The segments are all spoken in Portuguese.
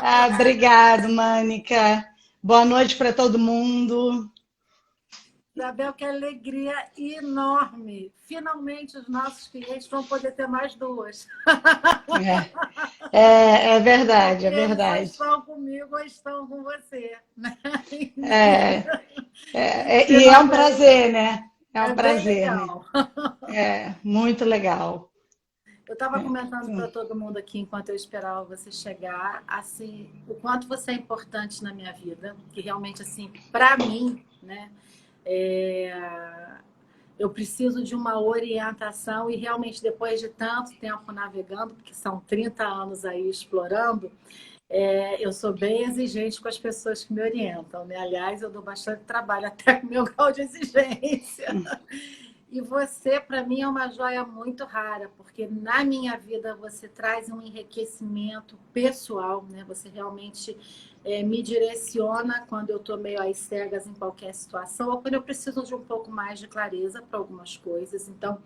Ah, obrigado, Mânica. Boa noite para todo mundo. Isabel, que alegria enorme. Finalmente os nossos clientes vão poder ter mais duas. É verdade, é Porque eles ou verdade. estão comigo ou estão com você. Né? É, e é um Finalmente. prazer, né? É um É bem prazer, né? legal. É muito legal. Eu estava É, comentando para todo mundo aqui enquanto eu esperava você chegar, assim, o quanto você é importante na minha vida, que realmente assim, para mim, né, é, eu preciso de uma orientação e realmente depois de tanto tempo navegando, porque são 30 anos aí explorando, eu sou bem exigente com as pessoas que me orientam, né? Aliás, eu dou bastante trabalho até com o meu grau de exigência. E você, para mim, é uma joia muito rara, porque na minha vida você traz um enriquecimento pessoal, né? Você realmente me direciona quando eu estou meio às cegas em qualquer situação, ou quando eu preciso de um pouco mais de clareza para algumas coisas. Então,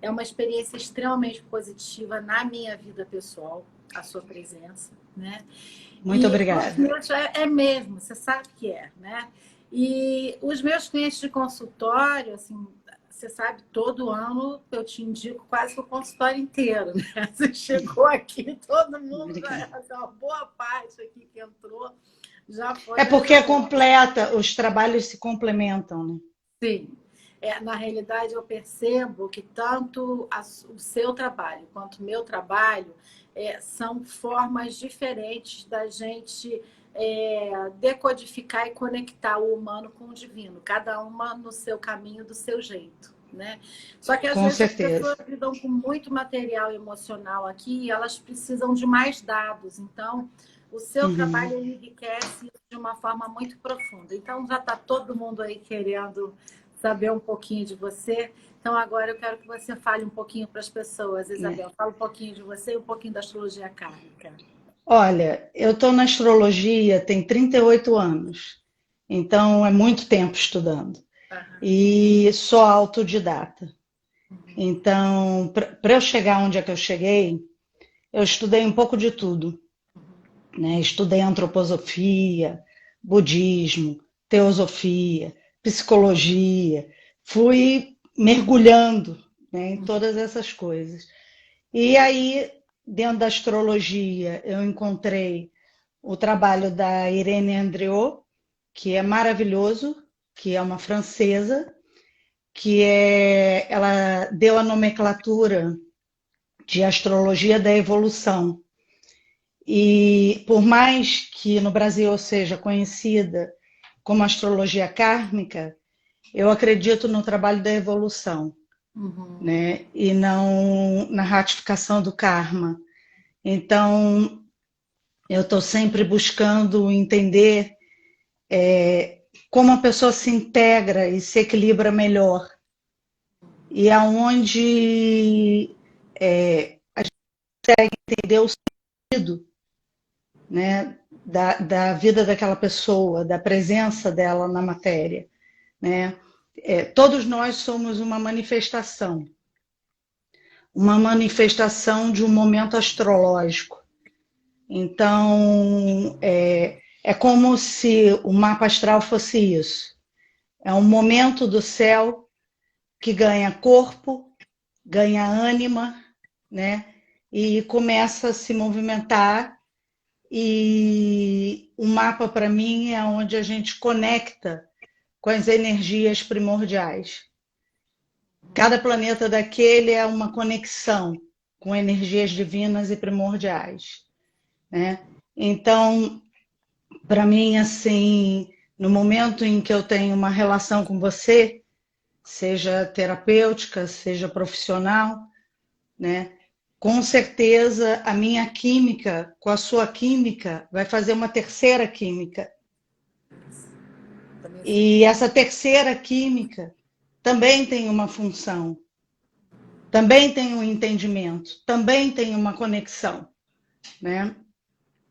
é uma experiência extremamente positiva na minha vida pessoal, a sua presença, né? muito E os obrigada. meus mesmo, você sabe que é, né? E os meus clientes de consultório, assim, você sabe, todo ano eu te indico quase que o consultório inteiro, né? Você chegou aqui, todo mundo já, Obrigada. assim, uma boa parte aqui que entrou já É foi da porque é Isabel. completa, os trabalhos se complementam, né? Sim. Na realidade, eu percebo que tanto o seu trabalho quanto o meu trabalho são formas diferentes da gente decodificar e conectar o humano com o divino, cada uma no seu caminho, do seu jeito. Né? Só que às Com vezes as certeza. pessoas lidam com muito material emocional aqui e elas precisam de mais dados. Então, o seu Uhum. trabalho enriquece de uma forma muito profunda. Então, já está todo mundo aí querendo saber um pouquinho de você. Então, agora eu quero que você fale um pouquinho para as pessoas, Isabel. Fala um pouquinho de você e um pouquinho da astrologia kármica. Olha, eu estou na astrologia tem 38 anos, então é muito tempo estudando. Aham. E sou autodidata. Então, para eu chegar onde é que eu cheguei, eu estudei um pouco de tudo, né? Estudei antroposofia, budismo, teosofia, psicologia, fui mergulhando, né, em todas essas coisas. E aí, dentro da astrologia, eu encontrei o trabalho da Irene Andriot, que é maravilhoso, que é uma francesa, ela deu a nomenclatura de astrologia da evolução. E por mais que no Brasil seja conhecida como astrologia kármica, eu acredito no trabalho da evolução, Uhum. né? E não na ratificação do karma. Então, eu estou sempre buscando entender como a pessoa se integra e se equilibra melhor. E aonde entender o sentido, né, da vida daquela pessoa, da presença dela na matéria, né? Todos nós somos uma manifestação de um momento astrológico. Então, é como se o mapa astral fosse isso. É um momento do céu que ganha corpo, ganha ânima, né? E começa a se movimentar. E o mapa, para mim, é onde a gente conecta com as energias primordiais. Cada planeta daquele é uma conexão com energias divinas e primordiais, né? Então, para mim, assim, no momento em que eu tenho uma relação com você, seja terapêutica, seja profissional, né? Com certeza a minha química com a sua química vai fazer uma terceira química. Também sinto. E essa terceira química também tem uma função, também tem um entendimento, também tem uma conexão, né?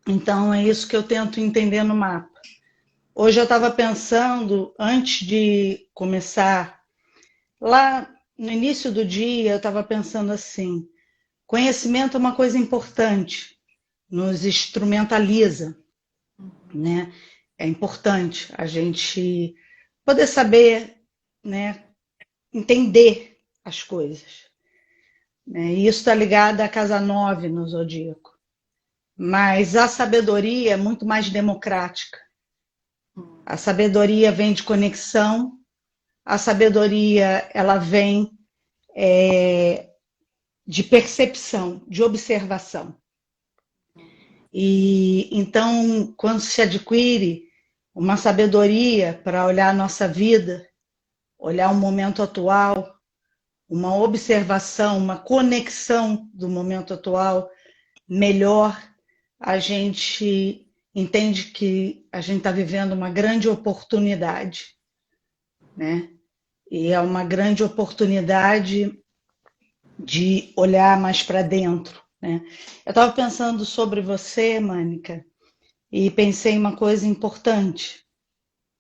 Então é isso que eu tento entender no mapa. Hoje eu estava pensando, antes de começar, lá no início do dia, eu estava pensando assim: conhecimento é uma coisa importante, nos instrumentaliza, né? É importante a gente poder saber, né, entender as coisas, né? E isso está ligado à casa 9 no Zodíaco. Mas a sabedoria é muito mais democrática. A sabedoria vem de conexão, a sabedoria ela vem de percepção, de observação. E então, quando se adquire uma sabedoria para olhar a nossa vida, olhar o momento atual, uma observação, uma conexão do momento atual, melhor a gente entende que a gente está vivendo uma grande oportunidade, né? E é uma grande oportunidade de olhar mais para dentro, né? Eu estava pensando sobre você, Mânica, e pensei em uma coisa importante,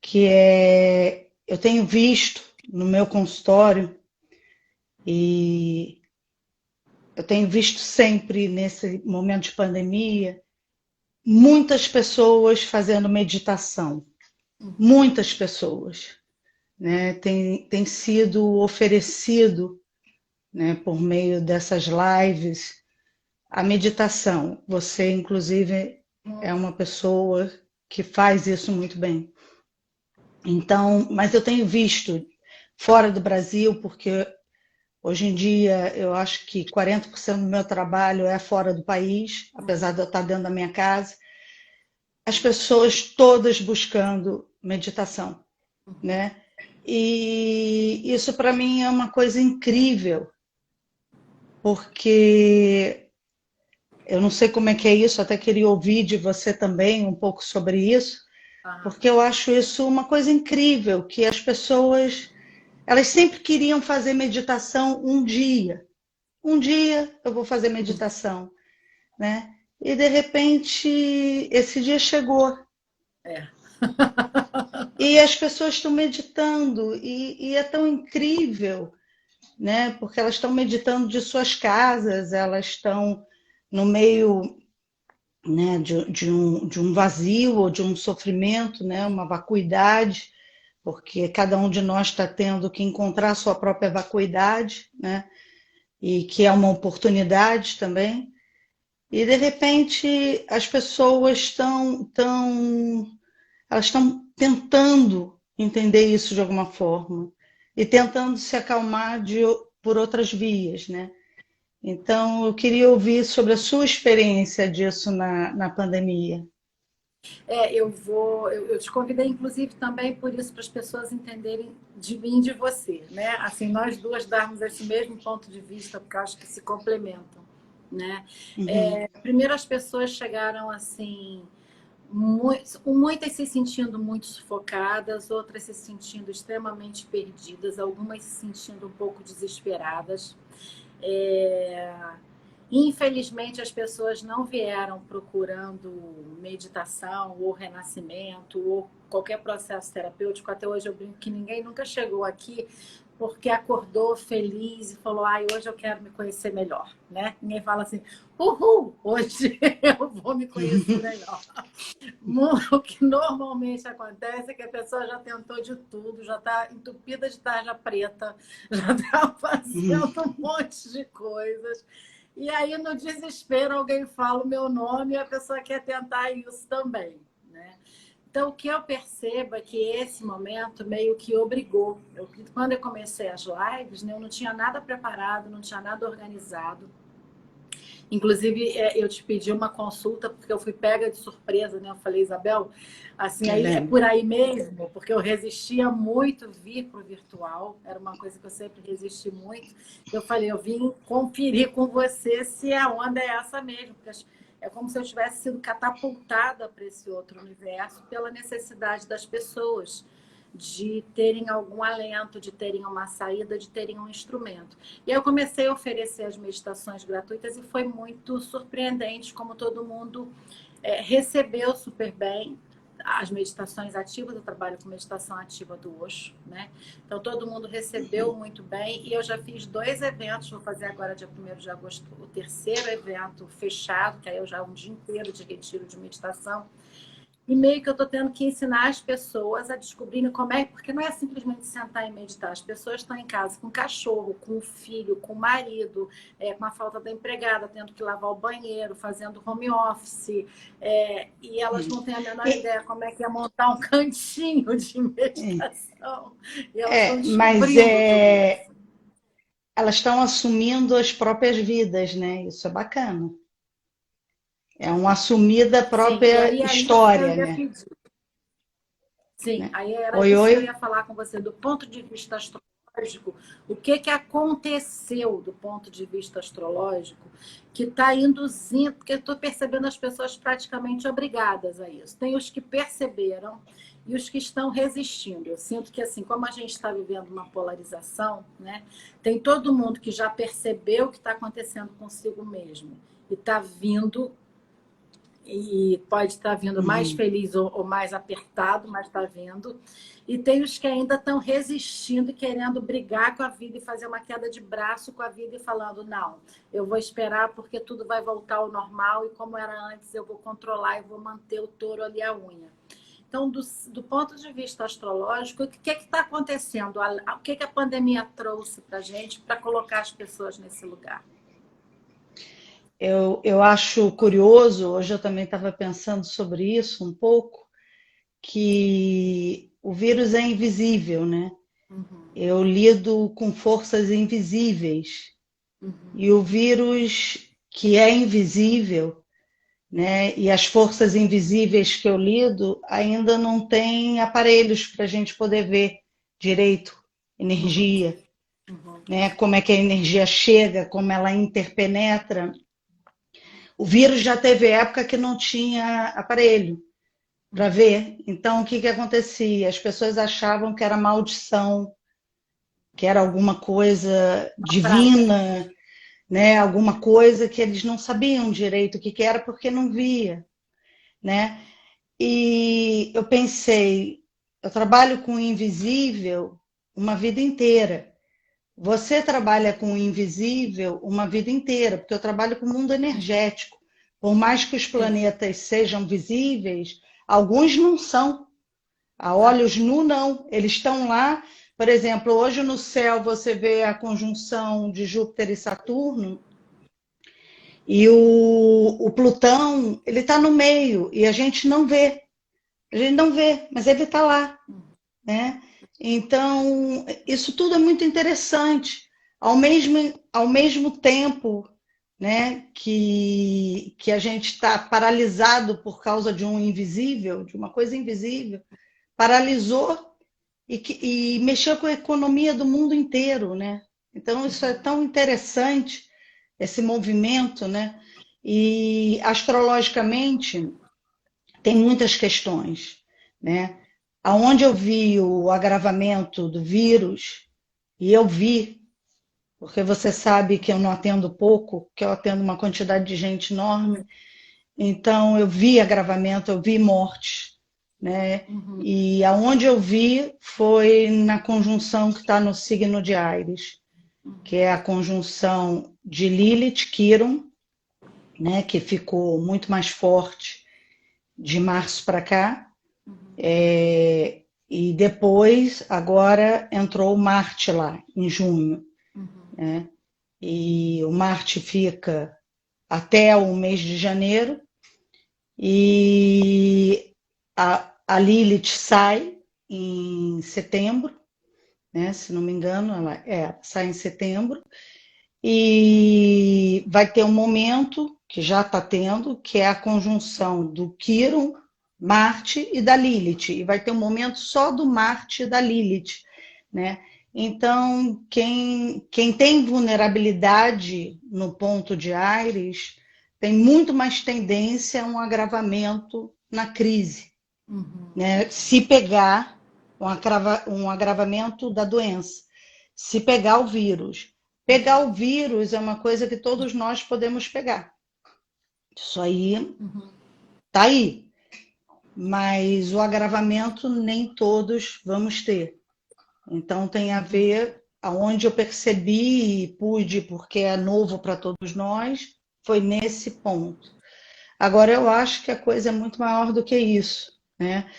que é eu tenho visto no meu consultório e eu tenho visto sempre nesse momento de pandemia muitas pessoas fazendo meditação, muitas pessoas, né? Tem sido oferecido, né, por meio dessas lives a meditação. Você, inclusive, é uma pessoa que faz isso muito bem. Então, mas eu tenho visto fora do Brasil, porque hoje em dia eu acho que 40% do meu trabalho é fora do país, apesar de eu estar dentro da minha casa, as pessoas todas buscando meditação, né? E isso para mim é uma coisa incrível, porque eu não sei como é que é isso, até queria ouvir de você também um pouco sobre isso, porque eu acho isso uma coisa incrível, que as pessoas, elas sempre queriam fazer meditação um dia. Um dia eu vou fazer meditação, né? E de repente esse dia chegou. É. E as pessoas estão meditando e é tão incrível, né? Porque elas estão meditando de suas casas, elas estão no meio, né, de um vazio ou de um sofrimento, né, uma vacuidade, porque cada um de nós está tendo que encontrar a sua própria vacuidade, né, e que é uma oportunidade também. E de repente as pessoas elas estão tentando entender isso de alguma forma e tentando se acalmar por outras vias, né? Então, eu queria ouvir sobre a sua experiência disso na pandemia. Eu te convidei, inclusive, também por isso, para as pessoas entenderem de mim e de você, né? Assim, nós duas darmos esse mesmo ponto de vista, porque eu acho que se complementam, né? Uhum. Primeiro, as pessoas chegaram assim, muitas se sentindo muito sufocadas, outras se sentindo extremamente perdidas, algumas se sentindo um pouco desesperadas. É... Infelizmente, as pessoas não vieram procurando meditação ou renascimento ou qualquer processo terapêutico. Até hoje eu brinco que ninguém nunca chegou aqui porque acordou feliz e falou: ai, hoje eu quero me conhecer melhor, né? Ninguém fala assim: uhul, hoje eu vou me conhecer melhor. O que normalmente acontece é que a pessoa já tentou de tudo, já está entupida de tarja preta, já está fazendo um monte de coisas. E aí, no desespero, alguém fala o meu nome e a pessoa quer tentar isso também, né? Então, o que eu percebo é que esse momento meio que obrigou. Quando eu comecei as lives, né, eu não tinha nada preparado, não tinha nada organizado. Inclusive, eu te pedi uma consulta porque eu fui pega de surpresa, né? Eu falei: Isabel, assim, aí é por aí mesmo, porque eu resistia muito vir para o virtual, era uma coisa que eu sempre resisti muito. Eu falei: eu vim conferir com você se a onda é essa mesmo, porque é como se eu tivesse sido catapultada para esse outro universo pela necessidade das pessoas de terem algum alento, de terem uma saída, de terem um instrumento. E aí eu comecei a oferecer as meditações gratuitas e foi muito surpreendente como todo mundo recebeu super bem. as meditações ativas, eu trabalho com meditação ativa do Osho, né? Então todo mundo recebeu muito bem e eu já fiz 2 eventos, vou fazer agora dia 1º de agosto o 3º evento fechado, que aí eu já um dia inteiro de retiro de meditação. E meio que eu estou tendo que ensinar as pessoas a descobrirem como é, porque não é simplesmente sentar e meditar. As pessoas estão em casa com o cachorro, com o filho, com o marido, com a falta da empregada, tendo que lavar o banheiro, fazendo home office, e elas não têm a menor ideia como é que é montar um cantinho de meditação. E elas estão Mas descobrindo tudo isso. elas estão assumindo as próprias vidas, né? Isso é bacana. É um assumir da Sim, e própria aí é isso que eu história, ia né? pedir. Sim, Né? aí era Oi, isso que eu oi. ia falar com você, do ponto de vista astrológico, o que que aconteceu do ponto de vista astrológico que está induzindo, porque eu estou percebendo as pessoas praticamente obrigadas a isso. Tem os que perceberam e os que estão resistindo. Eu sinto que, assim, como a gente está vivendo uma polarização, né, tem todo mundo que já percebeu o que está acontecendo consigo mesmo e está vindo e pode estar vindo mais feliz ou mais apertado, mas está vindo. E tem os que ainda estão resistindo e querendo brigar com a vida e fazer uma queda de braço com a vida e falando, não, eu vou esperar porque tudo vai voltar ao normal e como era antes eu vou controlar e vou manter o touro ali à unha. Então, do ponto de vista astrológico, o que está acontecendo? O que a pandemia trouxe para a gente para colocar as pessoas nesse lugar? Eu acho curioso, hoje eu também estava pensando sobre isso um pouco, que o vírus é invisível, né? Eu lido com forças invisíveis. E o vírus que é invisível, né? E as forças invisíveis que eu lido ainda não tem aparelhos para a gente poder ver direito energia, né? Como é que a energia chega, como ela interpenetra. O vírus já teve época que não tinha aparelho para ver. Então, o que que acontecia? As pessoas achavam que era maldição, que era alguma coisa divina, né? Alguma coisa que eles não sabiam direito o que que era porque não via, né? E eu pensei, eu trabalho com o invisível uma vida inteira. Você trabalha com o invisível uma vida inteira, porque eu trabalho com o mundo energético. Por mais que os planetas sejam visíveis, alguns não são. A olhos nu, não. Eles estão lá. Por exemplo, hoje no céu você vê a conjunção de Júpiter e Saturno, e o Plutão, ele está no meio, e a gente não vê. A gente não vê, mas ele está lá, né? Então, isso tudo é muito interessante. Ao mesmo tempo, né, que a gente está paralisado por causa de um invisível, de uma coisa invisível, paralisou e mexeu com a economia do mundo inteiro, né? Então, isso é tão interessante, esse movimento, né? E astrologicamente tem muitas questões, né? Aonde eu vi o agravamento do vírus, e eu vi, porque você sabe que eu não atendo pouco, que eu atendo uma quantidade de gente enorme, então eu vi agravamento, eu vi morte, né? E aonde eu vi foi na conjunção que está no signo de Áries, que é a conjunção de Lilith, Quiron, né? Que ficou muito mais forte de março para cá. E depois, agora, entrou o Marte lá, em junho. Né? E o Marte fica até o mês de janeiro. E a Lilith sai em setembro, né? Se não me engano, ela sai em setembro. E vai ter um momento, que já está tendo, que é a conjunção do Quiron, Marte e da Lilith. E vai ter um momento só do Marte e da Lilith, né? Então, quem tem vulnerabilidade no ponto de Áries tem muito mais tendência a um agravamento na crise, né? Se pegar um agravamento da doença, se pegar o vírus. Pegar o vírus é uma coisa que todos nós podemos pegar. Isso aí tá aí. mas o agravamento nem todos vamos ter. Então tem a ver, aonde eu percebi e pude, porque é novo para todos nós, foi nesse ponto. Agora eu acho que a coisa é muito maior do que isso, né?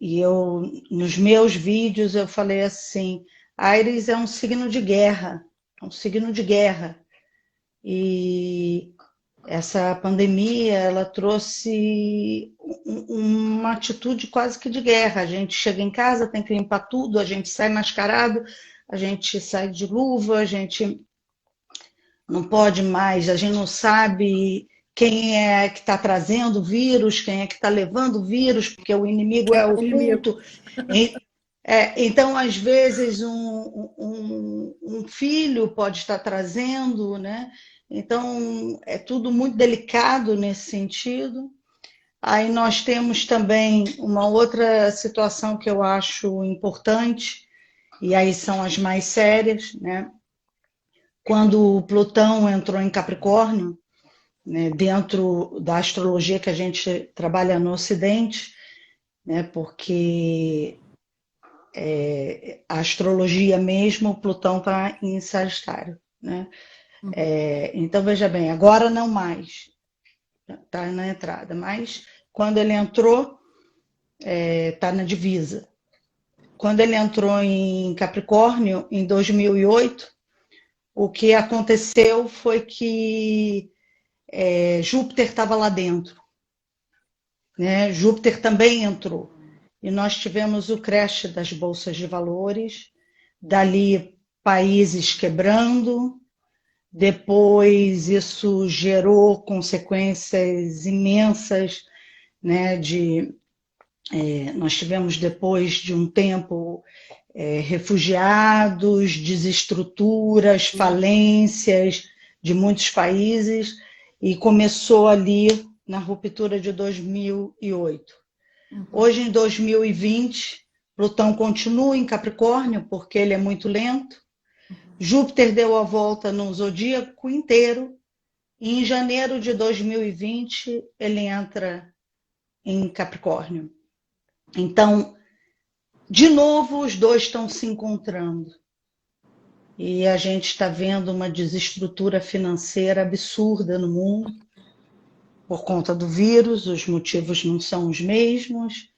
E eu, nos meus vídeos, eu falei assim, Áries é um signo de guerra, é um signo de guerra. E essa pandemia, ela trouxe uma atitude quase que de guerra. A gente chega em casa, tem que limpar tudo, a gente sai mascarado, a gente sai de luva, a gente não pode mais, a gente não sabe quem é que está trazendo o vírus, quem é que está levando o vírus, porque o inimigo é oculto. Então, às vezes, um filho pode estar trazendo, né? Então, é tudo muito delicado nesse sentido. Aí nós temos também uma outra situação que eu acho importante, e aí são as mais sérias, né? Quando o Plutão entrou em Capricórnio, né, dentro da astrologia que a gente trabalha no Ocidente, né, porque a astrologia mesmo, o Plutão está em Sagitário, né? Então, veja bem, agora não mais, está na entrada, mas quando ele entrou, está na divisa. Quando ele entrou em Capricórnio, em 2008, o que aconteceu foi que Júpiter estava lá dentro, né? Júpiter também entrou. E nós tivemos o crash das bolsas de valores, dali países quebrando, depois isso gerou consequências imensas, né? Nós tivemos depois de um tempo refugiados, desestruturas, falências de muitos países, e começou ali na ruptura de 2008. Hoje, em 2020, Plutão continua em Capricórnio, porque ele é muito lento. Júpiter deu a volta no zodíaco inteiro, e em janeiro de 2020 ele entra em Capricórnio. Então, de novo, os dois estão se encontrando. E a gente está vendo uma desestrutura financeira absurda no mundo por conta do vírus. Os motivos não são os mesmos,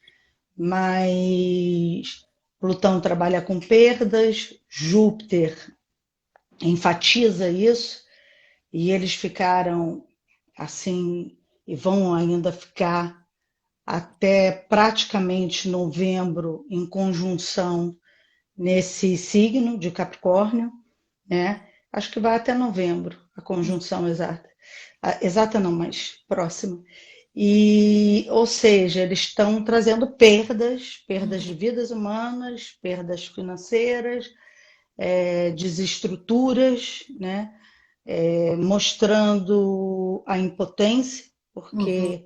mas Plutão trabalha com perdas, Júpiter enfatiza isso, e eles ficaram assim, e vão ainda ficar até praticamente novembro em conjunção nesse signo de Capricórnio, né? Acho que vai até novembro a conjunção exata. Exata não, mas próxima. E, ou seja, eles estão trazendo perdas de vidas humanas, perdas financeiras, desestruturas, né? Mostrando a impotência, porque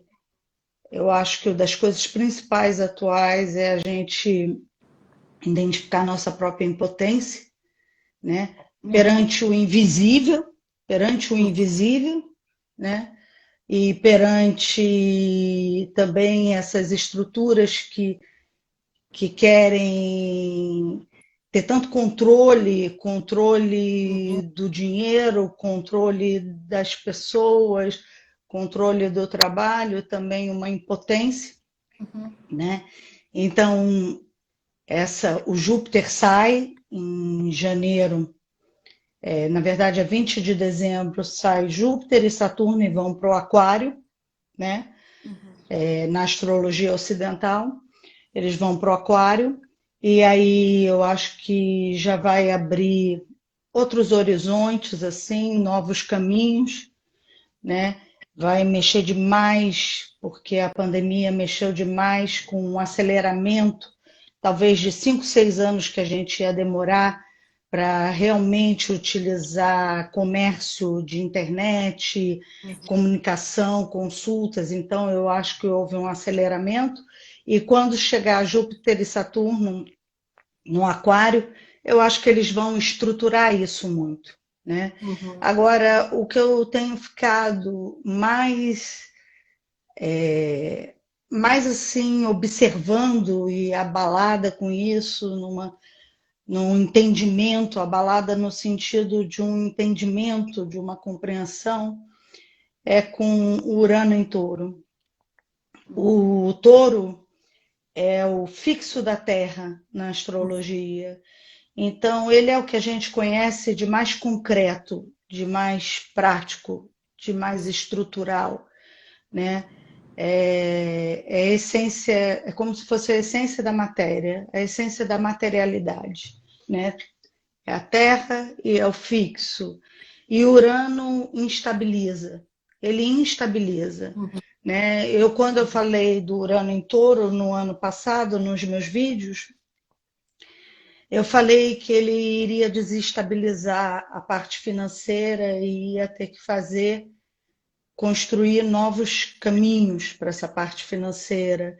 eu acho que uma das coisas principais atuais é a gente identificar a nossa própria impotência, né? Perante o invisível, né? E perante também essas estruturas que querem ter tanto controle do dinheiro, controle das pessoas, controle do trabalho, também uma impotência, né? Então, o Júpiter sai em janeiro, na verdade, é 20 de dezembro, sai Júpiter e Saturno e vão para o Aquário, né? Na astrologia ocidental, eles vão para o Aquário, e aí eu acho que já vai abrir outros horizontes, assim, novos caminhos, né? Vai mexer demais, porque a pandemia mexeu demais com um aceleramento, talvez de 5, 6 anos que a gente ia demorar para realmente utilizar comércio de internet, comunicação, consultas. Então, eu acho que houve um aceleramento. E quando chegar Júpiter e Saturno no Aquário, eu acho que eles vão estruturar isso muito, né? Agora, o que eu tenho ficado mais mais assim, observando e abalada com isso, num entendimento, abalada no sentido de um entendimento, de uma compreensão, é com o Urano em Touro. O Touro é o fixo da Terra na astrologia. Então, ele é o que a gente conhece de mais concreto, de mais prático, de mais estrutural, né? É a essência, é como se fosse a essência da matéria, a essência da materialidade, né? É a Terra e é o fixo. E Urano instabiliza, ele instabiliza, Uhum. né? Quando eu falei do Urano em Touro no ano passado, nos meus vídeos, eu falei que ele iria desestabilizar a parte financeira e ia ter que construir novos caminhos para essa parte financeira.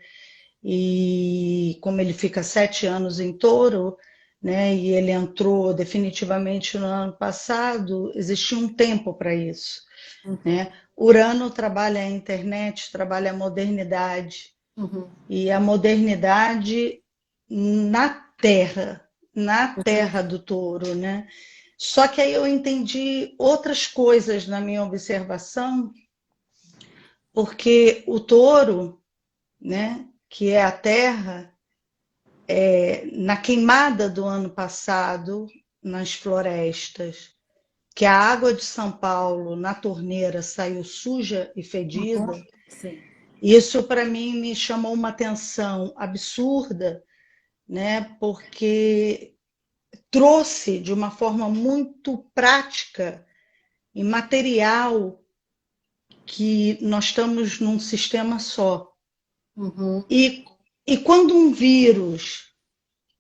E como ele fica 7 anos em Touro, né, e ele entrou definitivamente no ano passado, existia um tempo para isso. Uhum. Né? Urano trabalha a internet, trabalha a modernidade, Uhum. e a modernidade na terra do Touro, né? Só que aí eu entendi outras coisas na minha observação, porque o Touro, né, que é a terra, na queimada do ano passado, nas florestas, que a água de São Paulo na torneira saiu suja e Uhum. fedida, Sim. isso para mim me chamou uma atenção absurda, né? Porque trouxe de uma forma muito prática e material que nós estamos num sistema só. Uhum. E, e quando um vírus,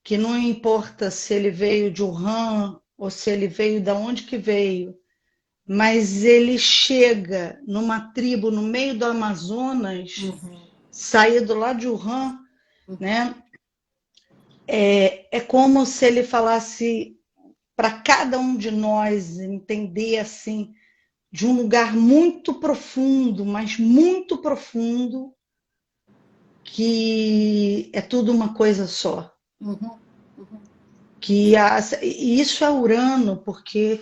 que não importa se ele veio de Wuhan ou se ele veio de onde que veio, mas ele chega numa tribo no meio do Amazonas, Uhum. saído lá de Wuhan, Uhum. né? É como se ele falasse para cada um de nós entender assim, de um lugar muito profundo, mas muito profundo, que é tudo uma coisa só. Uhum. Uhum. E isso é Urano, porque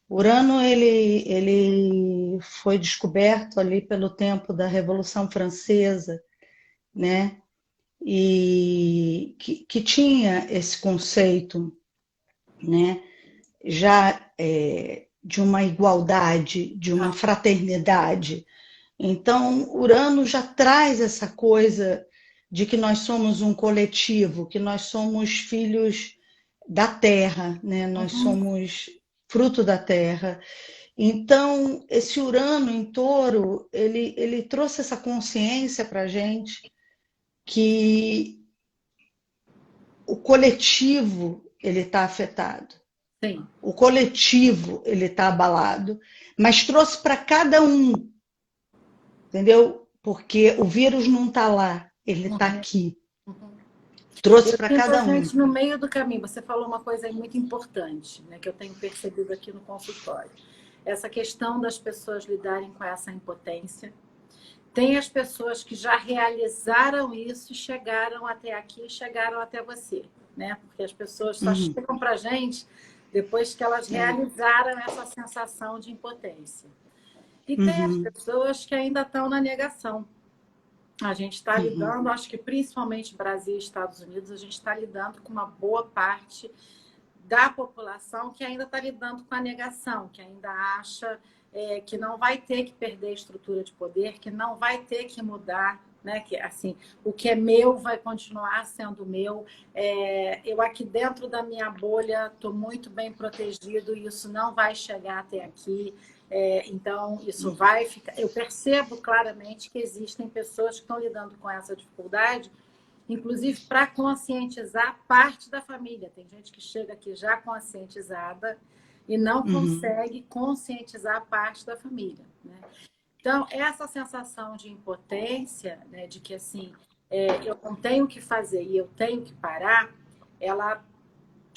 Urano ele foi descoberto ali pelo tempo da Revolução Francesa, né? E que tinha esse conceito, né? Já de uma igualdade, de uma Ah. fraternidade. Então, Urano já traz essa coisa de que nós somos um coletivo, que nós somos filhos da Terra, né? Nós Uhum. somos fruto da Terra. Então, esse Urano em Touro, ele trouxe essa consciência para a gente que o coletivo ele está afetado, Sim. o coletivo ele está abalado, mas trouxe para cada um, entendeu? Porque o vírus não está lá, ele está Uhum. aqui. Uhum. Trouxe Eu para sinto a cada um. gente no meio do caminho. Você falou uma coisa aí muito importante, né, que eu tenho percebido aqui no consultório. Essa questão das pessoas lidarem com essa impotência. Tem as pessoas que já realizaram isso, chegaram até aqui, chegaram até você, né? Porque as pessoas só Uhum. chegam para a gente depois que elas É. realizaram essa sensação de impotência. E tem as Uhum. pessoas que ainda estão na negação. A gente está Uhum. lidando, acho que principalmente Brasil e Estados Unidos, a gente está lidando com uma boa parte da população que ainda está lidando com a negação, que ainda acha que não vai ter que perder a estrutura de poder, que não vai ter que mudar, né? Que assim, o que é meu vai continuar sendo meu. Eu aqui dentro da minha bolha estou muito bem protegido e isso não vai chegar até aqui. Então, isso vai ficar. Eu percebo claramente que existem pessoas que estão lidando com essa dificuldade, inclusive para conscientizar parte da família. Tem gente que chega aqui já conscientizada e não Uhum. consegue conscientizar parte da família, né? Então, essa sensação de impotência, né, de que assim, eu não tenho o que fazer e eu tenho que parar, ela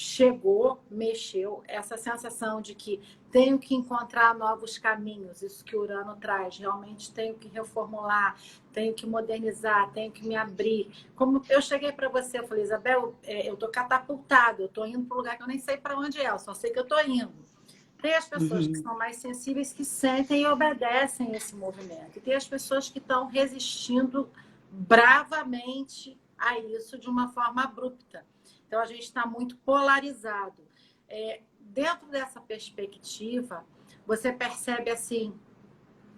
chegou, mexeu, essa sensação de que tenho que encontrar novos caminhos, isso que o Urano traz, realmente tenho que reformular, tenho que modernizar, tenho que me abrir. Como eu cheguei para você, eu falei, Isabel, eu estou catapultado, eu estou indo para um lugar que eu nem sei para onde é, eu só sei que eu estou indo. Tem as pessoas que são mais sensíveis que sentem e obedecem esse movimento. E tem as pessoas que estão resistindo bravamente a isso de uma forma abrupta. Então, a gente está muito polarizado. Dentro dessa perspectiva, você percebe, assim,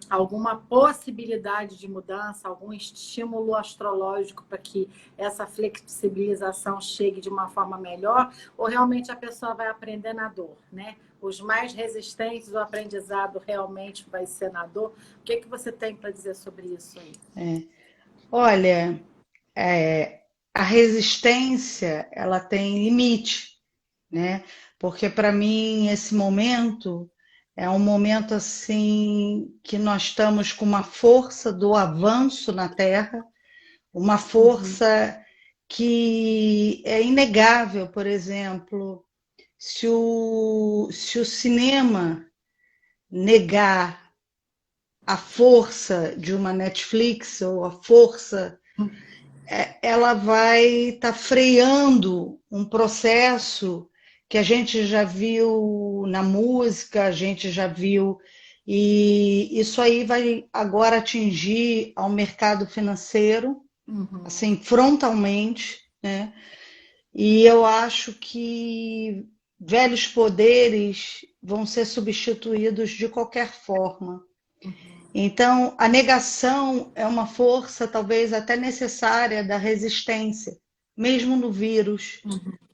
alguma possibilidade de mudança, algum estímulo astrológico para que essa flexibilização chegue de uma forma melhor? Ou realmente a pessoa vai aprender na dor, né? Os mais resistentes, o aprendizado realmente vai ser na dor. O que você tem para dizer sobre isso aí? Olha, a resistência, ela tem limite, né? Porque para mim esse momento é um momento assim que nós estamos com uma força do avanço na Terra, uma força que é inegável. Por exemplo, se o cinema negar a força de uma Netflix ou a força, ela vai estar freando um processo que a gente já viu na música, a gente já viu, e isso aí vai agora atingir ao mercado financeiro, assim, frontalmente, né? E eu acho que velhos poderes vão ser substituídos de qualquer forma. Então, a negação é uma força talvez até necessária da resistência, mesmo no vírus.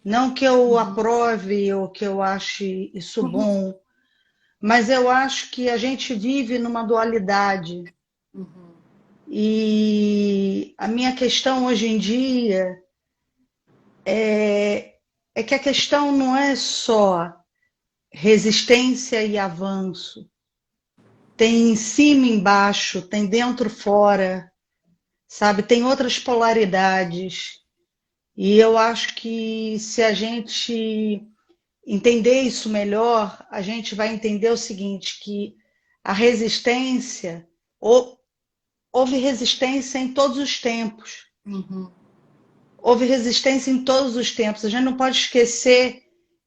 Não que eu aprove ou que eu ache isso bom, mas eu acho que a gente vive numa dualidade. E a minha questão hoje em dia é que a questão não é só resistência e avanço. Tem em cima e embaixo, tem dentro e fora, sabe? Tem outras polaridades. E eu acho que se a gente entender isso melhor, a gente vai entender o seguinte, que a resistência, houve resistência em todos os tempos. Houve resistência em todos os tempos. A gente não pode esquecer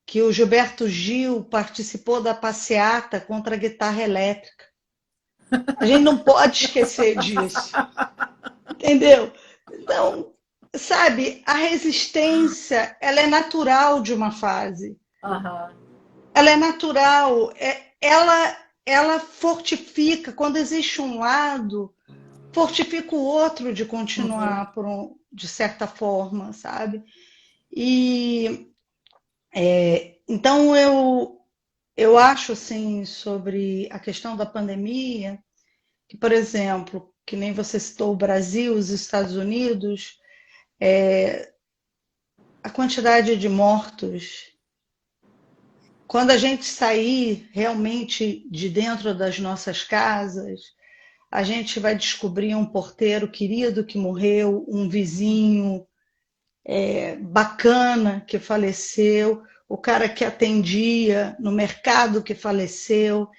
que o Gilberto Gil participou da passeata contra a guitarra elétrica. A gente não pode esquecer disso. Entendeu? Então, sabe, a resistência, ela é natural de uma fase. Ela é natural. Ela fortifica. Quando existe um lado, fortifica o outro de continuar de certa forma, sabe? E então eu acho assim sobre a questão da pandemia que, por exemplo, que nem você citou o Brasil, os Estados Unidos, a quantidade de mortos. Quando a gente sair realmente de dentro das nossas casas, a gente vai descobrir um porteiro querido que morreu, um vizinho bacana que faleceu, o cara que atendia no mercado que faleceu.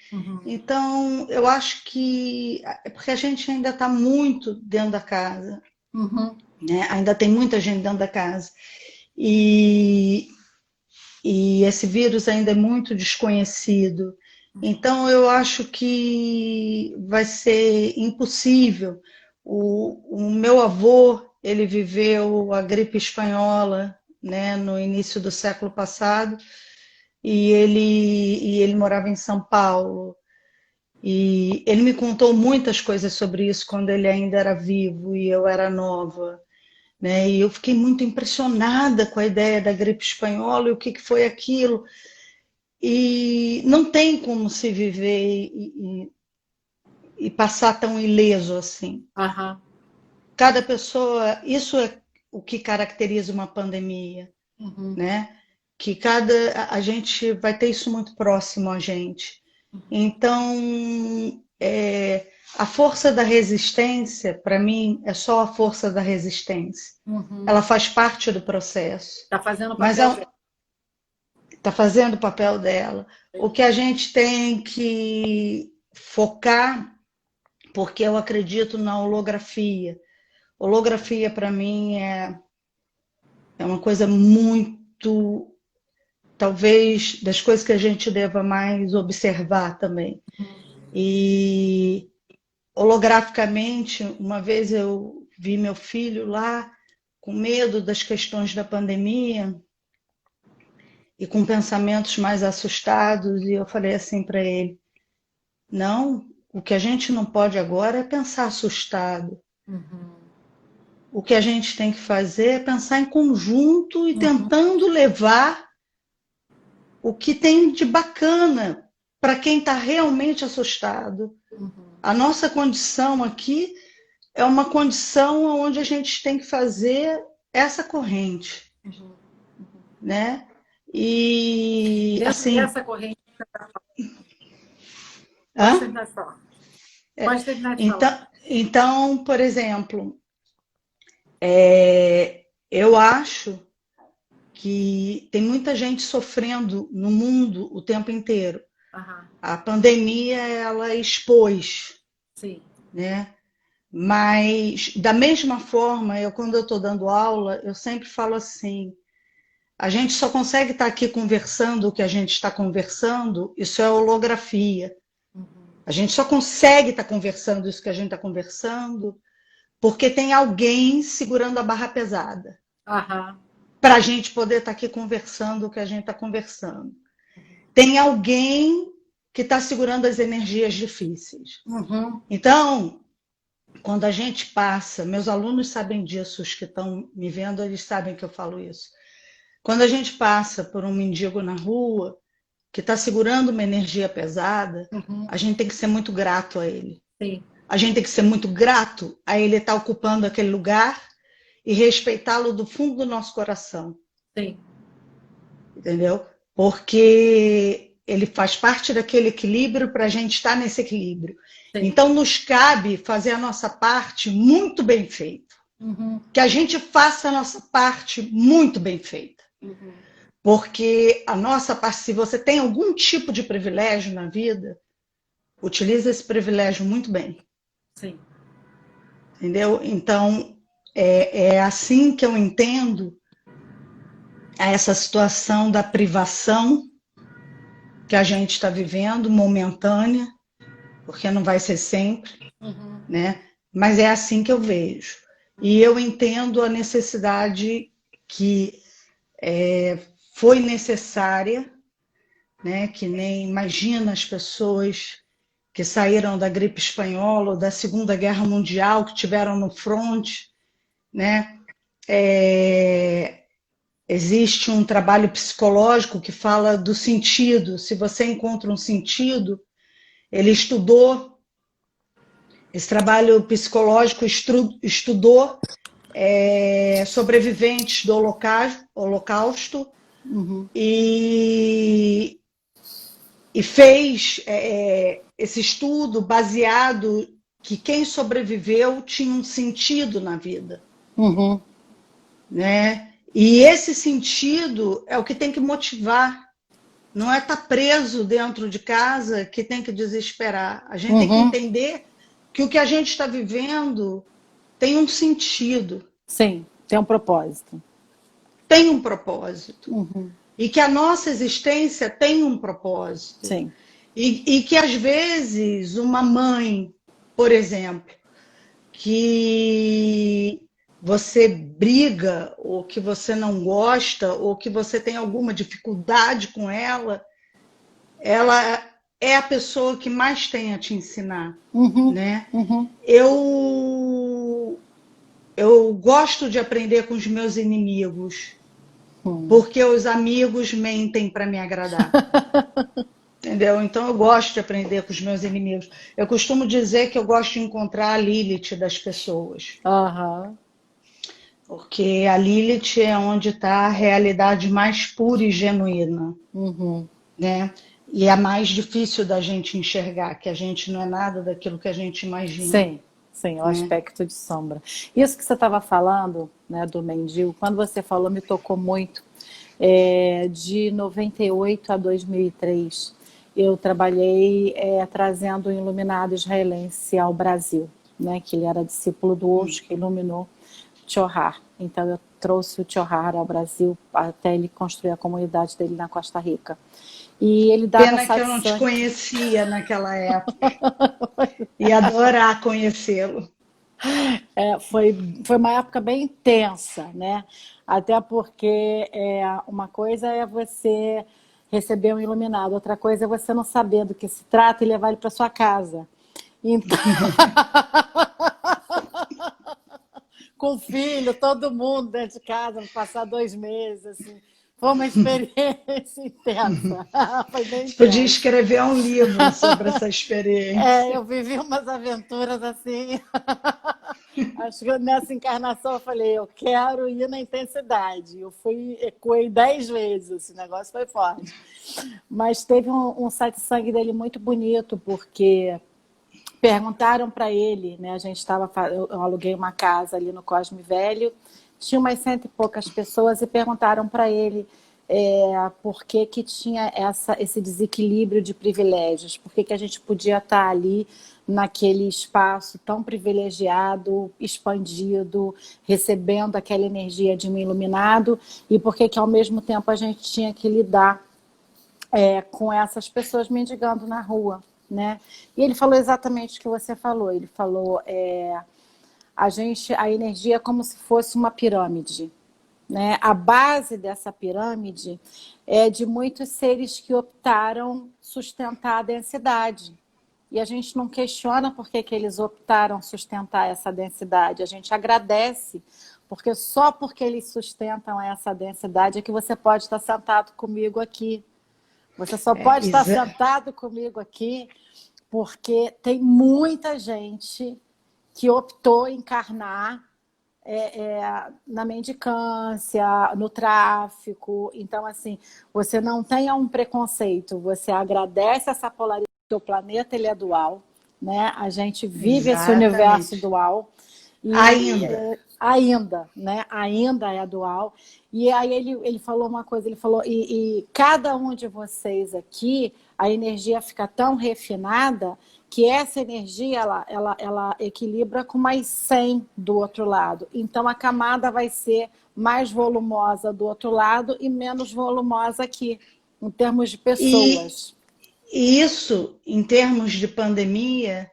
Então, eu acho que é porque a gente ainda está muito dentro da casa, né? Ainda tem muita gente dentro da casa. E esse vírus ainda é muito desconhecido. Então, eu acho que vai ser impossível. O meu avô, ele viveu a gripe espanhola, né, no início do século passado, e ele morava em São Paulo. E ele me contou muitas coisas sobre isso quando ele ainda era vivo e eu era nova, né? E eu fiquei muito impressionada com a ideia da gripe espanhola e o que foi aquilo. E não tem como se viver e passar tão ileso assim. Cada pessoa, isso é o que caracteriza uma pandemia, né? Que a gente vai ter isso muito próximo a gente. Então, a força da resistência, para mim, é só a força da resistência. Ela faz parte do processo. Está fazendo o papel dela. está fazendo o papel dela. O que a gente tem que focar, porque eu acredito na holografia. Holografia, para mim, é uma coisa muito, talvez, das coisas que a gente deva mais observar também. E, holograficamente, uma vez eu vi meu filho lá, com medo das questões da pandemia, e com pensamentos mais assustados, e eu falei assim para ele: não, o que a gente não pode agora é pensar assustado. O que a gente tem que fazer é pensar em conjunto e tentando levar o que tem de bacana para quem está realmente assustado. A nossa condição aqui é uma condição onde a gente tem que fazer essa corrente, né? E Dentro assim, dessa corrente, pode hã? terminar de falar. Pode terminar de falar. Então, por exemplo, eu acho que tem muita gente sofrendo no mundo o tempo inteiro. Aham. A pandemia, ela expôs, Sim. né? Mas, da mesma forma, quando eu estou dando aula, eu sempre falo assim: a gente só consegue estar aqui conversando o que a gente está conversando, isso é holografia. A gente só consegue estar conversando isso que a gente está conversando porque tem alguém segurando a barra pesada. Aham. Para a gente poder estar aqui conversando o que a gente está conversando. Tem alguém que está segurando as energias difíceis. Então, quando a gente passa, meus alunos sabem disso, os que estão me vendo, eles sabem que eu falo isso. Quando a gente passa por um mendigo na rua que está segurando uma energia pesada, a gente tem que ser muito grato a ele. Sim. A gente tem que ser muito grato a ele estar ocupando aquele lugar e respeitá-lo do fundo do nosso coração. Sim. Entendeu? Porque ele faz parte daquele equilíbrio para a gente estar nesse equilíbrio. Sim. Então, nos cabe fazer a nossa parte muito bem feita. Que a gente faça a nossa parte muito bem feita. Porque a nossa parte, se você tem algum tipo de privilégio na vida, utilize esse privilégio muito bem. Sim. Entendeu? Então, é assim que eu entendo essa situação da privação que a gente está vivendo, momentânea, porque não vai ser sempre, né? Mas é assim que eu vejo. E eu entendo a necessidade que foi necessária, né? Que nem imagina as pessoas que saíram da gripe espanhola ou da Segunda Guerra Mundial, que tiveram no fronte, né? Existe um trabalho psicológico que fala do sentido. Se você encontra um sentido, ele estudou, esse trabalho psicológico estudou sobreviventes do Holocausto e fez esse estudo baseado que quem sobreviveu tinha um sentido na vida. Né? E esse sentido é o que tem que motivar. Não é estar preso dentro de casa que tem que desesperar. A gente tem que entender que o que a gente está vivendo tem um sentido. Sim, tem um propósito. Tem um propósito. E que a nossa existência tem um propósito. Sim. E que, às vezes, uma mãe, por exemplo, que você briga, ou que você não gosta, ou que você tem alguma dificuldade com ela é a pessoa que mais tem a te ensinar, né? Eu gosto de aprender com os meus inimigos, porque os amigos mentem para me agradar. Entendeu? Então eu gosto de aprender com os meus inimigos. Eu costumo dizer que eu gosto de encontrar a Lilith das pessoas. Porque a Lilith é onde está a realidade mais pura e genuína. Né? E é mais difícil da gente enxergar, que a gente não é nada daquilo que a gente imagina. Sim, o aspecto de sombra. Isso que você estava falando, né, do mendigo, quando você falou, me tocou muito. De 98 a 2003, eu trabalhei trazendo o iluminado israelense ao Brasil, né? Que ele era discípulo do Osho, que iluminou Tiohar. Então, eu trouxe o Tiohar ao Brasil até ele construir a comunidade dele na Costa Rica. E ele dava Pena que eu não te satsang. conhecia naquela época. Ia adorar conhecê-lo. Foi uma época bem intensa, né? Até porque uma coisa é você receber um iluminado, outra coisa é você não saber do que se trata e levar ele para sua casa. Então, com filho, todo mundo dentro de casa, passar 2 meses, assim. Foi uma experiência intensa. Foi bem Você podia intensa. escrever um livro sobre essa experiência. Eu vivi umas aventuras assim. Acho que nessa encarnação eu falei, eu quero ir na intensidade. Eu ecoei 10 vezes, esse negócio foi forte. Mas teve um satsang dele muito bonito, porque perguntaram para ele, né? Eu aluguei uma casa ali no Cosme Velho, tinha umas 100 e poucas pessoas e perguntaram para ele por que tinha esse desequilíbrio de privilégios, por que a gente podia estar ali naquele espaço tão privilegiado, expandido, recebendo aquela energia de um iluminado, e por que ao mesmo tempo a gente tinha que lidar com essas pessoas mendigando na rua, né? E ele falou exatamente o que você falou. Ele falou a energia é como se fosse uma pirâmide, né? A base dessa pirâmide é de muitos seres que optaram sustentar a densidade. E a gente não questiona por que eles optaram sustentar essa densidade. A gente agradece, porque só porque eles sustentam essa densidade é que você pode estar sentado comigo aqui. Você só pode estar sentado comigo aqui porque tem muita gente que optou em encarnar na mendicância, no tráfico. Então, assim, você não tenha um preconceito, você agradece essa polarização. O planeta ele é dual, né? A gente vive esse universo dual. E, ainda, né? Ainda é dual. E aí ele falou uma coisa, ele falou, e cada um de vocês aqui, a energia fica tão refinada que essa energia ela equilibra com mais 100 do outro lado. Então a camada vai ser mais volumosa do outro lado e menos volumosa aqui, em termos de pessoas. E isso, em termos de pandemia,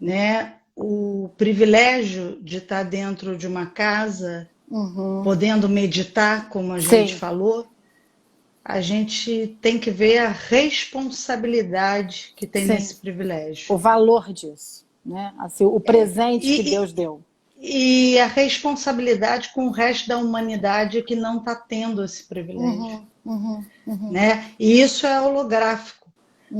né? O privilégio de estar dentro de uma casa, podendo meditar, como a gente falou, a gente tem que ver a responsabilidade que tem nesse privilégio. O valor disso, né? Assim, o presente que Deus deu. E a responsabilidade com o resto da humanidade que não está tendo esse privilégio. Né? E isso é holográfico.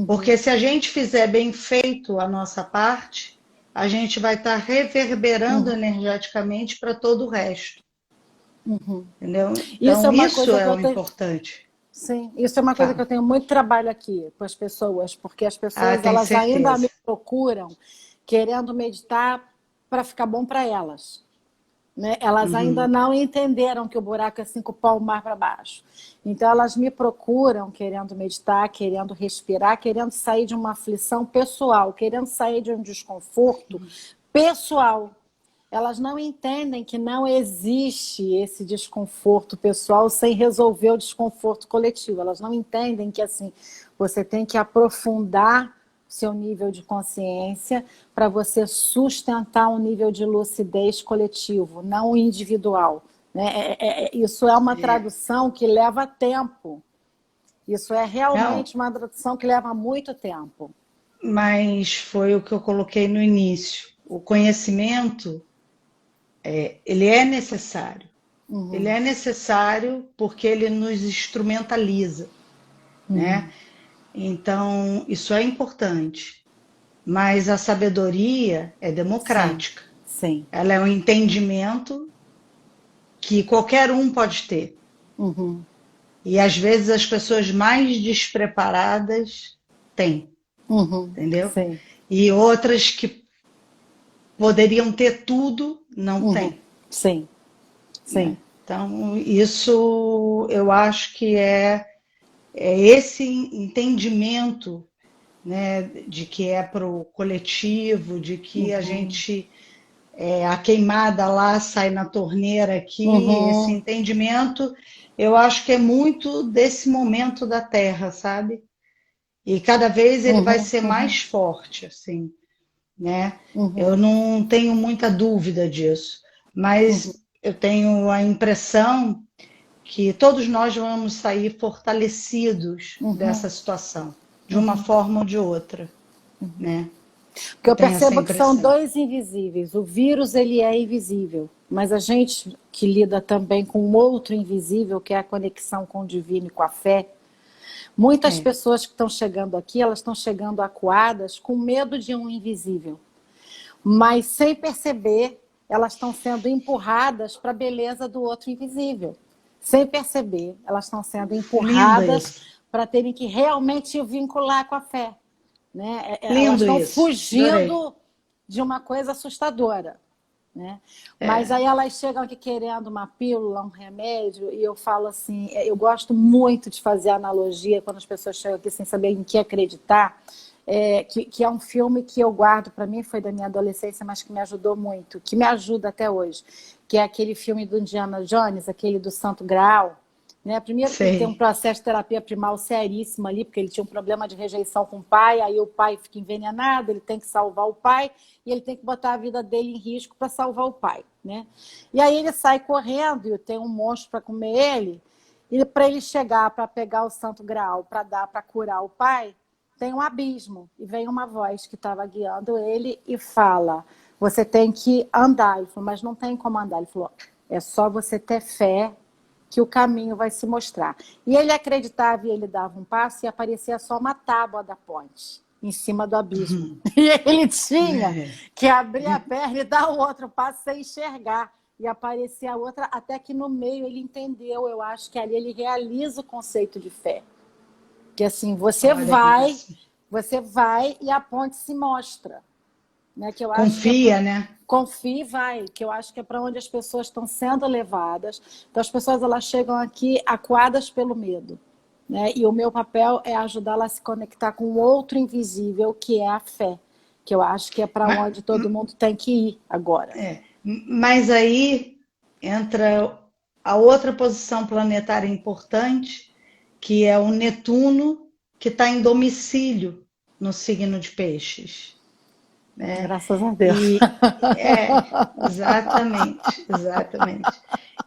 Porque se a gente fizer bem feito a nossa parte, a gente vai estar reverberando energeticamente para todo o resto. Entendeu? Então, isso é o importante. Sim, isso é uma coisa que eu tenho muito trabalho aqui com as pessoas, porque as pessoas elas ainda me procuram querendo meditar para ficar bom para elas. Né? Elas ainda não entenderam que o buraco é 5 palmos para baixo. Então, elas me procuram querendo meditar, querendo respirar, querendo sair de uma aflição pessoal, querendo sair de um desconforto pessoal. Elas não entendem que não existe esse desconforto pessoal sem resolver o desconforto coletivo. Elas não entendem que assim você tem que aprofundar seu nível de consciência para você sustentar um nível de lucidez coletivo, não individual. Né? Isso é uma tradução que leva tempo. Isso é realmente uma tradução que leva muito tempo. Mas foi o que eu coloquei no início. O conhecimento, ele é necessário. Ele é necessário porque ele nos instrumentaliza, né? Então, isso é importante. Mas a sabedoria é democrática. Sim. Ela é um entendimento que qualquer um pode ter. E às vezes as pessoas mais despreparadas têm. Entendeu? Sim. E outras que poderiam ter tudo, não têm. Sim. Sim. Então, isso eu acho que é esse entendimento, né, de que é para o coletivo, de que a Uhum, gente, a queimada lá sai na torneira aqui, esse uhum, entendimento, eu acho que é muito desse momento da Terra, sabe? E cada vez ele vai uhum, ser uhum, mais forte, assim, né? Eu uhum, não tenho muita dúvida disso, uhum, mas eu tenho a impressão que todos nós vamos sair fortalecidos uhum, dessa situação, de uma uhum. forma ou de outra, né? Porque Eu eu tenho essa percebo que são impressão. dois invisíveis. O vírus, ele é invisível, mas a gente que lida também com um outro invisível, que é a conexão com o divino e com a fé. Muitas É, pessoas que estão chegando aqui, elas estão chegando acuadas com medo de um invisível, mas sem perceber, elas estão sendo empurradas para a beleza do outro invisível. Sem perceber, elas estão sendo lindo empurradas isso, para terem que realmente se vincular com a fé, né? Elas lindo estão isso, adorei. fugindo de uma coisa assustadora, né? Mas É, aí elas chegam aqui querendo uma pílula, um remédio, e eu falo assim, eu gosto muito de fazer analogia quando as pessoas chegam aqui sem saber em que acreditar, que é um filme que eu guardo para mim, foi da minha adolescência, mas que me ajudou muito, que me ajuda até hoje, que é aquele filme do Indiana Jones, aquele do Santo Graal, né? Primeiro que ele tem um sei. processo de terapia primal seríssimo ali, porque ele tinha um problema de rejeição com o pai, aí o pai fica envenenado, ele tem que salvar o pai e ele tem que botar a vida dele em risco para salvar o pai, né? E aí ele sai correndo e tem um monstro para comer ele, e para ele chegar para pegar o Santo Graal, para dar para curar o pai, tem um abismo e vem uma voz que estava guiando ele e fala: você tem que andar. Ele falou: mas não tem como andar. Ele falou: é só você ter fé que o caminho vai se mostrar. E ele acreditava e ele dava um passo e aparecia só uma tábua da ponte em cima do abismo. E ele tinha É, que abrir a perna e dar o outro passo sem enxergar. E aparecia a outra, até que no meio ele entendeu. Eu acho que ali ele realiza o conceito de fé. Que assim, olha isso. você vai e a ponte se mostra, né? Que eu acho que é Confia, né? confie e vai, que eu acho que é para onde as pessoas estão sendo levadas. Então as pessoas elas chegam aqui acuadas pelo medo, né? E o meu papel é ajudá-la a se conectar com o outro invisível, que é a fé, que eu acho que é para Mas, onde todo mundo tem que ir agora. mas aí entra a outra posição planetária importante, que é o Netuno, que está em domicílio no signo de Peixes, né? Graças a Deus. E exatamente, exatamente.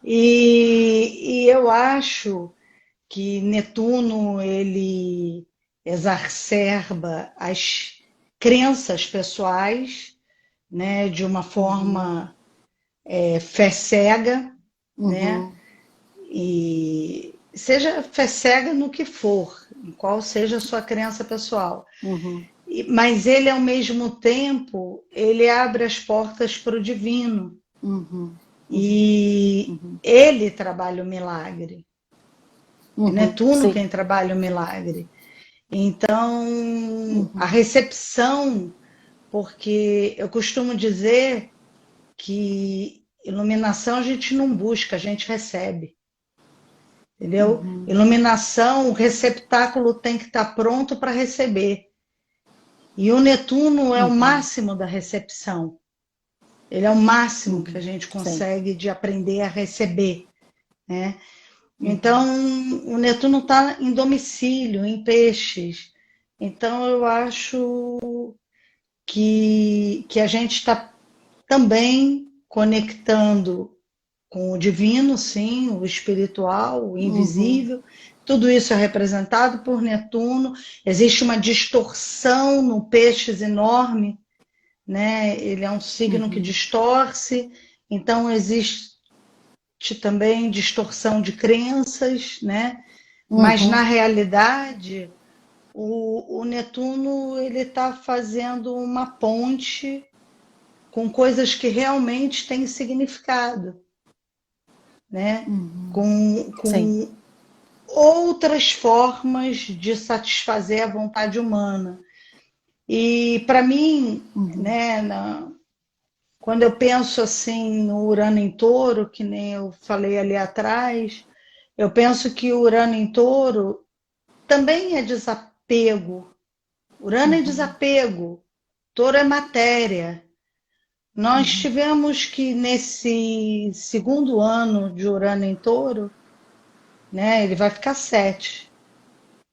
E eu acho que Netuno ele exacerba as crenças pessoais, né, de uma Uhum, forma fé cega, né? uhum, E seja fé cega no que for, em qual seja a sua crença pessoal. uhum, Mas ele, ao mesmo tempo, ele abre as portas para o divino. uhum, uhum, E uhum, ele trabalha o milagre. É uhum, Netuno sim. quem trabalha o milagre. Então, a Uhum, recepção, porque eu costumo dizer que iluminação a gente não busca, a gente recebe. Entendeu? uhum, Iluminação, o receptáculo tem que estar pronto para receber. E o Netuno é o uhum, máximo da recepção. Ele é o máximo que a uhum, gente sim. consegue de aprender a receber, né? Então, Uhum, o Netuno está em domicílio, em peixes. Então, eu acho que a gente está também conectando com o divino, sim, o espiritual, o uhum, invisível. Tudo isso é representado por Netuno. Existe uma distorção no peixes enorme, né? Ele é um signo que uhum, distorce, então existe também distorção de crenças, né? Mas na uhum, realidade, o Netuno ele está fazendo uma ponte com coisas que realmente têm significado, né? uhum. Sim. Com outras formas de satisfazer a vontade humana. E para mim, Uhum, né, quando eu penso assim no Urano em Touro, que nem eu falei ali atrás, eu penso que o Urano em Touro também é desapego. Urano é desapego, Touro é matéria. Nós tivemos que, nesse segundo ano de Urano em Touro, né, ele vai ficar 7,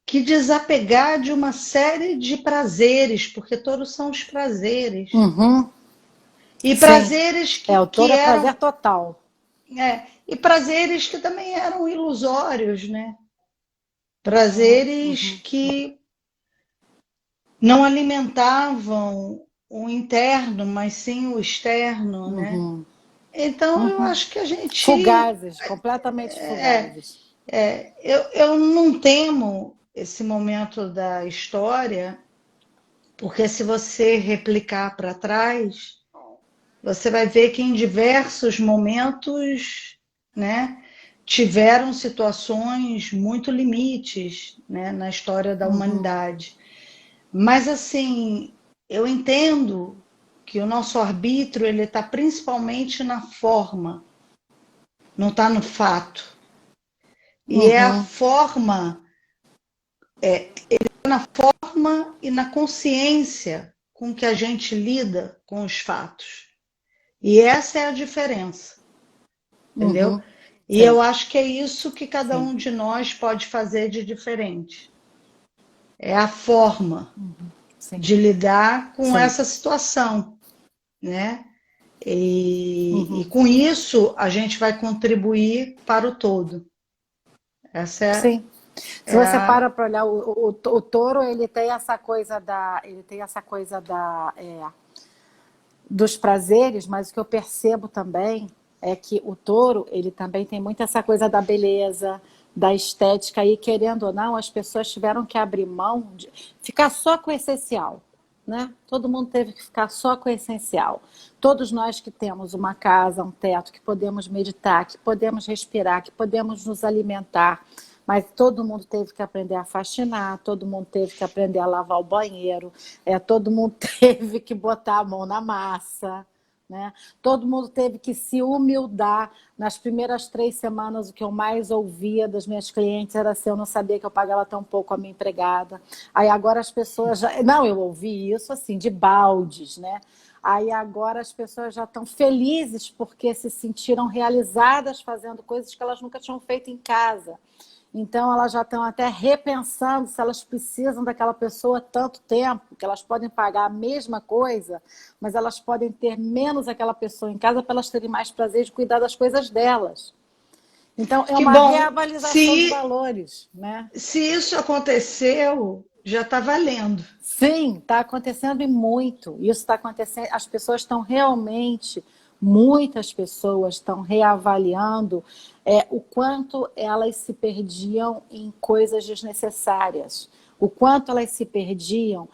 que desapegar de uma série de prazeres, porque Touro são os prazeres. Uhum. E Sim. prazeres O que touro é prazer eram. total. E prazeres que também eram ilusórios, né? Prazeres que não alimentavam o interno, mas sim o externo, né? Então eu acho que a gente. Fugazes, completamente fugazes. Eu não temo esse momento da história, porque se você replicar para trás, você vai ver que em diversos momentos, né, tiveram situações muito limites, né, na história da humanidade. Mas assim, eu entendo que o nosso arbítrio ele está principalmente na forma, não está no fato. E é a forma, na forma e na consciência com que a gente lida com os fatos. E essa é a diferença, entendeu? E Sim, eu acho que é isso que cada sim, um de nós pode fazer de diferente. É a forma sim, de lidar com sim. essa situação, né? E com isso a gente vai contribuir para o todo. Essa Sim. Se é você a. para olhar o touro, ele tem essa coisa dos prazeres, mas o que eu percebo também é que o touro, ele também tem muito essa coisa da beleza, da estética, e querendo ou não, as pessoas tiveram que abrir mão de ficar só com o essencial, né? Todo mundo teve que ficar só com o essencial. Todos nós que temos uma casa, um teto, que podemos meditar, que podemos respirar, que podemos nos alimentar, mas todo mundo teve que aprender a faxinar, todo mundo teve que aprender a lavar o banheiro, todo mundo teve que botar a mão na massa, né? Todo mundo teve que se humildar. Nas primeiras 3 semanas, o que eu mais ouvia das minhas clientes era assim: eu não sabia que eu pagava tão pouco a minha empregada. Aí agora as pessoas já... Não, eu ouvi isso assim, de baldes, né? Aí agora as pessoas já estão felizes porque se sentiram realizadas fazendo coisas que elas nunca tinham feito em casa. Então, elas já estão até repensando se elas precisam daquela pessoa tanto tempo, que elas podem pagar a mesma coisa, mas elas podem ter menos aquela pessoa em casa para elas terem mais prazer de cuidar das coisas delas. Então, é Que uma bom! reavaliação de valores, né? Se isso aconteceu, já está valendo. Sim, está acontecendo e muito. Isso está acontecendo. As pessoas estão realmente, muitas pessoas estão reavaliando o quanto elas se perdiam em coisas desnecessárias. O quanto elas se perdiam.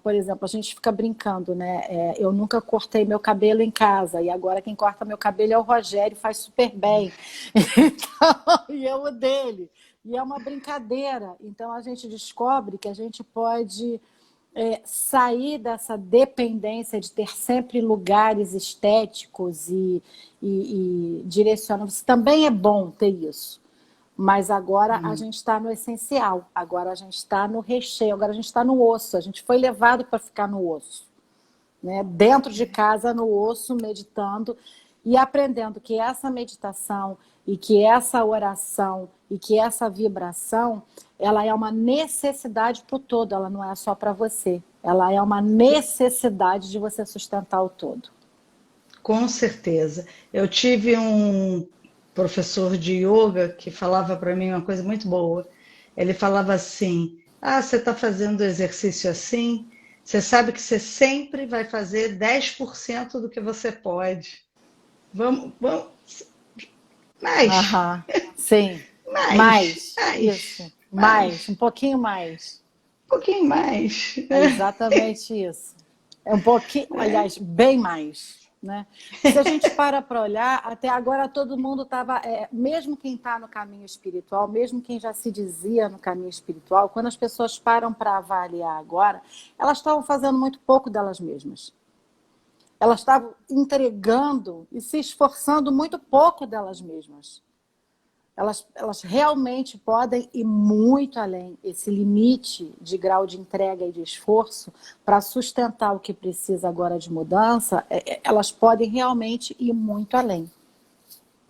Por exemplo, a gente fica brincando, né? Eu nunca cortei meu cabelo em casa, e agora quem corta meu cabelo é o Rogério, faz super bem. Então, e eu o dele. E é uma brincadeira. Então, a gente descobre que a gente pode sair dessa dependência de ter sempre lugares estéticos e direcionados. Também é bom ter isso. Mas agora a gente está no essencial. Agora a gente está no recheio. Agora a gente está no osso. A gente foi levado para ficar no osso, né? Dentro de casa, no osso, meditando e aprendendo que essa meditação e que essa oração e que essa vibração, ela é uma necessidade para o todo, ela não é só para você. Ela é uma necessidade de você sustentar o todo. Com certeza. Eu tive um professor de yoga que falava para mim uma coisa muito boa. Ele falava assim: Ah, você está fazendo exercício assim? Você sabe que você sempre vai fazer 10% do que você pode. Vamos, mais, Aham, sim. Mais, isso. Mais, um mais, pouquinho mais. um pouquinho mais. É exatamente isso. É um pouquinho, aliás, bem mais. Né? Se a gente para olhar, até agora todo mundo estava, mesmo quem está no caminho espiritual, mesmo quem já se dizia no caminho espiritual, quando as pessoas param para avaliar agora, elas estavam fazendo muito pouco delas mesmas. elas estavam entregando e se esforçando muito pouco delas mesmas. Elas realmente podem ir muito além. Esse limite de grau de entrega e de esforço para sustentar o que precisa agora de mudança, elas podem realmente ir muito além.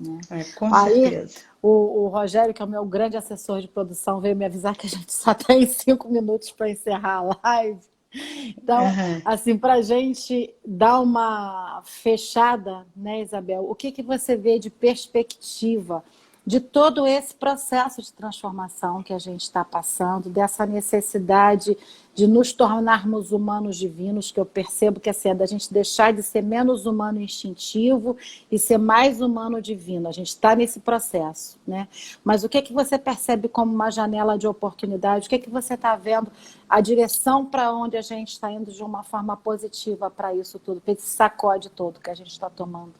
Né? Com Aí, certeza. o Rogério, que é o meu grande assessor de produção, veio me avisar que a gente só tem 5 minutos para encerrar a live. Então, assim, para a gente dar uma fechada, né, Isabel, o que você vê de perspectiva de todo esse processo de transformação que a gente está passando, dessa necessidade de nos tornarmos humanos divinos, que eu percebo que assim, é da gente deixar de ser menos humano instintivo e ser mais humano divino. A gente está nesse processo, né? Mas o que você percebe como uma janela de oportunidade? O que você está vendo? A direção para onde a gente está indo de uma forma positiva para isso tudo, para esse sacode todo que a gente está tomando?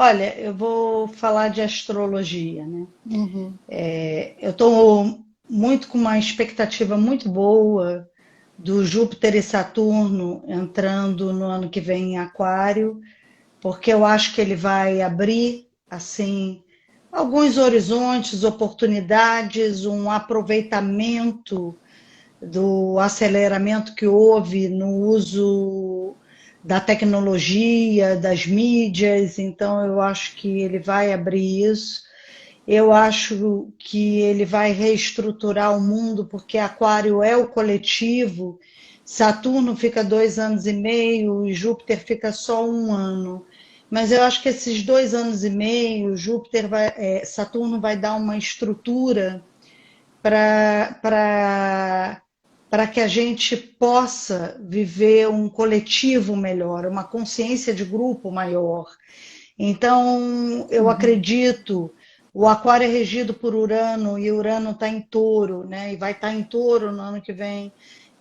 Olha, eu vou falar de astrologia, né? Eu estou muito com uma expectativa muito boa do Júpiter e Saturno entrando no ano que vem em Aquário, porque eu acho que ele vai abrir assim alguns horizontes, oportunidades, um aproveitamento do aceleramento que houve no uso da tecnologia, das mídias, então eu acho que ele vai abrir isso. Eu acho que ele vai reestruturar o mundo, porque Aquário é o coletivo, Saturno fica 2 anos e meio e Júpiter fica só 1 ano. Mas eu acho que esses 2 anos e meio, Saturno vai dar uma estrutura para que a gente possa viver um coletivo melhor, uma consciência de grupo maior. Então, eu acredito, o Aquário é regido por Urano, e Urano está em Touro, né? E vai estar em Touro no ano que vem.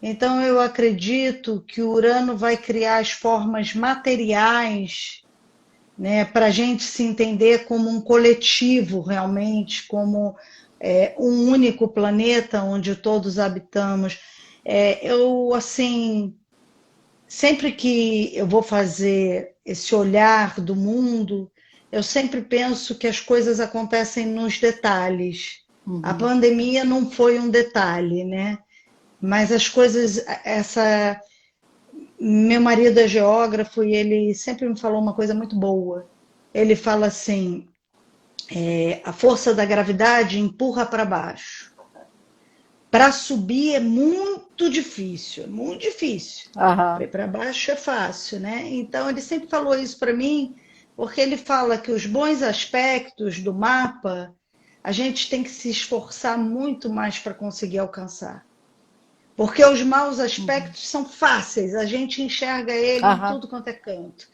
Então, eu acredito que o Urano vai criar as formas materiais, né, para a gente se entender como um coletivo realmente, como um único planeta onde todos habitamos. Eu, assim, sempre que eu vou fazer esse olhar do mundo, eu sempre penso que as coisas acontecem nos detalhes. A pandemia não foi um detalhe, né? Mas as coisas, meu marido é geógrafo e ele sempre me falou uma coisa muito boa. Ele fala assim: a força da gravidade empurra para baixo. Para subir é muito difícil, é muito difícil. Para ir para baixo é fácil, né? Então ele sempre falou isso para mim, porque ele fala que os bons aspectos do mapa a gente tem que se esforçar muito mais para conseguir alcançar. Porque os maus aspectos são fáceis, a gente enxerga ele em tudo quanto é canto.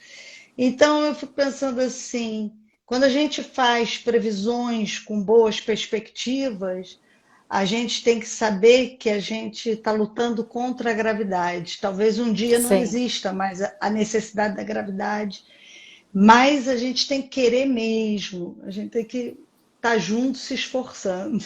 Então eu fico pensando assim, quando a gente faz previsões com boas perspectivas, a gente tem que saber que a gente está lutando contra a gravidade. Talvez um dia não exista mais a necessidade da gravidade, mas a gente tem que querer mesmo, a gente tem que estar junto se esforçando.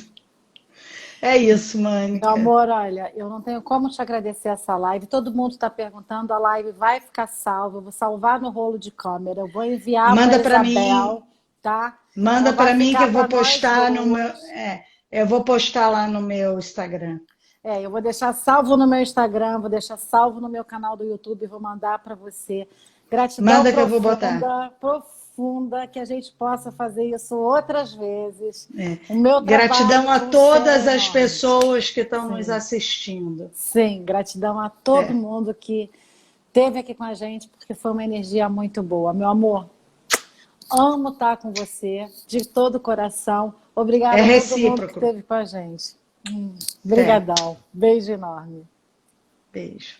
É isso, Mônica. Meu amor, olha, eu não tenho como te agradecer essa live. Todo mundo está perguntando, a live vai ficar salva. Eu vou salvar no rolo de câmera, eu vou enviar para a Isabel, tá? Manda para mim que eu vou postar no meu. Eu vou postar lá no meu Instagram. Eu vou deixar salvo no meu Instagram, vou deixar salvo no meu canal do YouTube e vou mandar para você. Gratidão Manda que eu vou botar. Profunda, que a gente possa fazer isso outras vezes. O meu gratidão a todas as pessoas que estão nos assistindo. Sim, gratidão a todo mundo que esteve aqui com a gente, porque foi uma energia muito boa. Meu amor, amo estar com você, de todo o coração. Obrigada a todo mundo que esteve com a gente. Obrigadão. Beijo enorme. Beijo.